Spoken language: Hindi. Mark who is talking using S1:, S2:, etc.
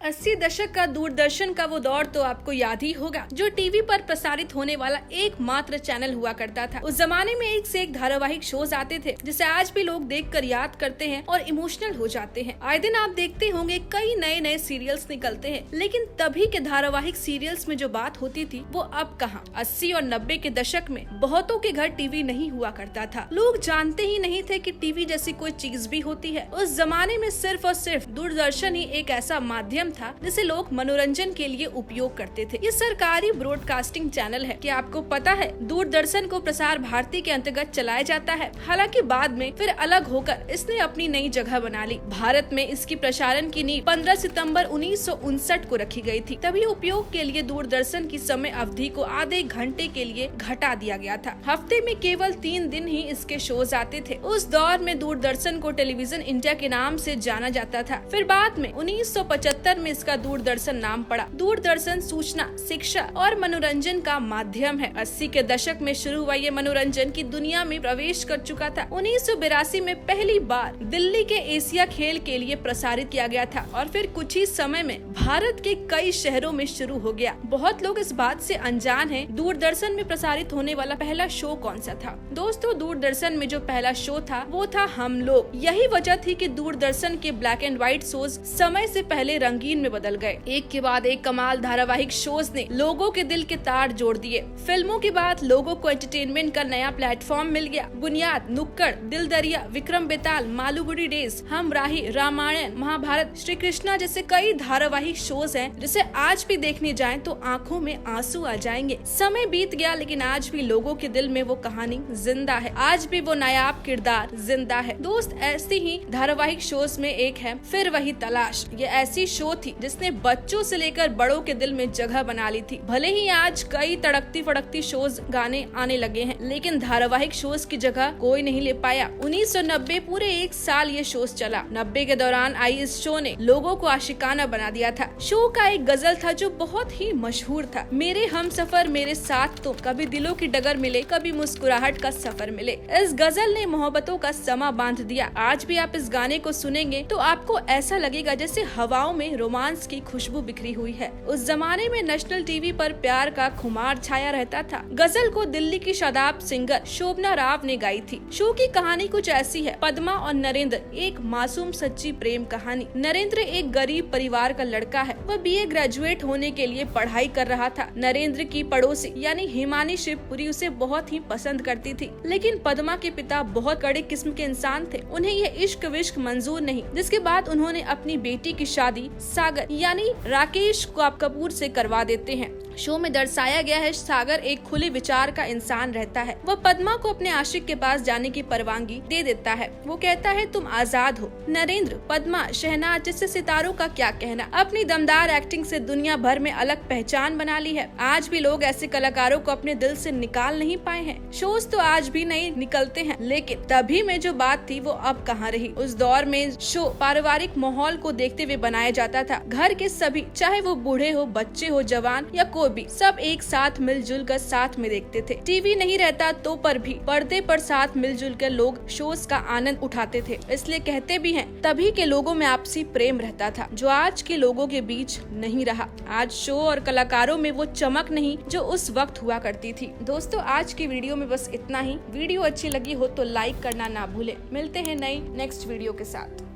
S1: 80 दशक का दूरदर्शन का वो दौर तो आपको याद ही होगा, जो टीवी पर प्रसारित होने वाला एकमात्र चैनल हुआ करता था। उस जमाने में एक से एक धारावाहिक शोज आते थे, जिसे आज भी लोग देखकर याद करते हैं और इमोशनल हो जाते हैं। आए दिन आप देखते होंगे कई नए नए सीरियल्स निकलते हैं, लेकिन तभी के धारावाहिक सीरियल्स में जो बात होती थी वो अब कहाँ। 80 और 90 के दशक में बहुतों के घर टीवी नहीं हुआ करता था। लोग जानते ही नहीं थे कि टीवी जैसी कोई चीज भी होती है। उस जमाने में सिर्फ और सिर्फ दूरदर्शन ही एक ऐसा माध्यम था जिसे लोग मनोरंजन के लिए उपयोग करते थे। ये सरकारी ब्रॉडकास्टिंग चैनल है। क्या आपको पता है दूरदर्शन को प्रसार भारती के अंतर्गत चलाया जाता है। हालांकि बाद में फिर अलग होकर इसने अपनी नई जगह बना ली। भारत में इसकी प्रसारण की नींव 15 सितंबर 1959 को रखी गई थी। तभी उपयोग के लिए दूरदर्शन की समय अवधि को आधे घंटे के लिए घटा दिया गया था। हफ्ते में केवल 3 दिन ही इसके शोज आते थे। उस दौर में दूरदर्शन को टेलीविजन इंडिया के नाम से जाना जाता था। फिर बाद में 1975 में इसका दूरदर्शन नाम पड़ा। दूरदर्शन सूचना, शिक्षा और मनोरंजन का माध्यम है। 80 के दशक में शुरू हुआ ये मनोरंजन की दुनिया में प्रवेश कर चुका था। 1982 में पहली बार दिल्ली के एशिया खेल के लिए प्रसारित किया गया था और फिर कुछ ही समय में भारत के कई शहरों में शुरू हो गया। बहुत लोग इस बात से अनजान हैं, दूरदर्शन में प्रसारित होने वाला पहला शो कौन सा था। दोस्तों, दूरदर्शन में जो पहला शो था वो था हम लोग। यही वजह थी कि दूरदर्शन के ब्लैक एंड व्हाइट शोज समय से पहले रंगीन में बदल गए। एक के बाद एक कमाल धारावाहिक शोज ने लोगों के दिल के तार जोड़ दिए। फिल्मों के बाद लोगों को एंटरटेनमेंट का नया प्लेटफॉर्म मिल गया। बुनियाद, नुक्कड़, दिल दरिया, विक्रम बेताल, मालगुडी डेज, हम राही, रामायण, महाभारत, श्री कृष्णा जैसे कई धारावाहिक शोज हैं जिसे आज भी देखने जाएं तो आंखों में आंसू आ जाएंगे। समय बीत गया, लेकिन आज भी लोगों के दिल में वो कहानी जिंदा है। आज भी वो नायाब किरदार जिंदा है। दोस्त, ऐसी ही धारावाहिक शोज में एक है फिर वही तलाश। ये ऐसी शो थी जिसने बच्चों से लेकर बड़ों के दिल में जगह बना ली थी। भले ही आज कई तड़कती फड़कती शोज गाने आने लगे हैं, लेकिन धारावाहिक शोज की जगह कोई नहीं ले पाया। 1990 पूरे एक साल ये शोज चला। 90 के दौरान आई इस शो ने लोगों को आशिकाना बना दिया था। शो का एक गजल था जो बहुत ही मशहूर था, मेरे हम सफर मेरे साथ तुम, कभी दिलों की डगर मिले, कभी मुस्कुराहट का सफर मिले। इस गजल ने मोहब्बतों का समा बांध दिया। आज भी आप इस गाने को सुनेंगे तो आपको ऐसा लगेगा जैसे हवाओं में रोमांस की खुशबू बिखरी हुई है। उस जमाने में नेशनल टीवी पर प्यार का खुमार छाया रहता था। गजल को दिल्ली की शादाब सिंगर शोभना राव ने गाई थी। शो की कहानी कुछ ऐसी है। पद्मा और नरेंद्र, एक मासूम सच्ची प्रेम कहानी। नरेंद्र एक गरीब परिवार का लड़का है। वह बीए ग्रेजुएट होने के लिए पढ़ाई कर रहा था। नरेंद्र की पड़ोसी यानी हिमानी शिवपुरी उसे बहुत ही पसंद करती थी, लेकिन पद्मा के पिता बहुत कड़े किस्म के इंसान थे। उन्हें यह इश्क विश्क मंजूर नहीं, जिसके बाद उन्होंने अपनी बेटी की शादी सागर यानी राकेश कपूर से करवा देते हैं। शो में दर्शाया गया है सागर एक खुले विचार का इंसान रहता है। वह पद्मा को अपने आशिक के पास जाने की परवानगी दे देता है। वो कहता है तुम आजाद हो। नरेंद्र, पद्मा, शहनाज जैसे सितारों का क्या कहना, अपनी दमदार एक्टिंग से दुनिया भर में अलग पहचान बना ली है। आज भी लोग ऐसे कलाकारों को अपने दिल से निकाल नहीं पाए हैं। शोज तो आज भी नहीं निकलते हैं, लेकिन तभी में जो बात थी वो अब कहाँ रही। उस दौर में शो पारिवारिक माहौल को देखते हुए बनाया जाता था। घर के सभी, चाहे वो बूढ़े हो, बच्चे हो, जवान या भी, सब एक साथ मिलजुल कर साथ में देखते थे। टीवी नहीं रहता तो पर भी पर्दे पर साथ मिलजुल कर लोग शोज का आनंद उठाते थे। इसलिए कहते भी हैं तभी के लोगों में आपसी प्रेम रहता था, जो आज के लोगों के बीच नहीं रहा। आज शो और कलाकारों में वो चमक नहीं जो उस वक्त हुआ करती थी। दोस्तों, आज की वीडियो में बस इतना ही। वीडियो अच्छी लगी हो तो लाइक करना ना भूले। मिलते हैं नई नेक्स्ट वीडियो के साथ।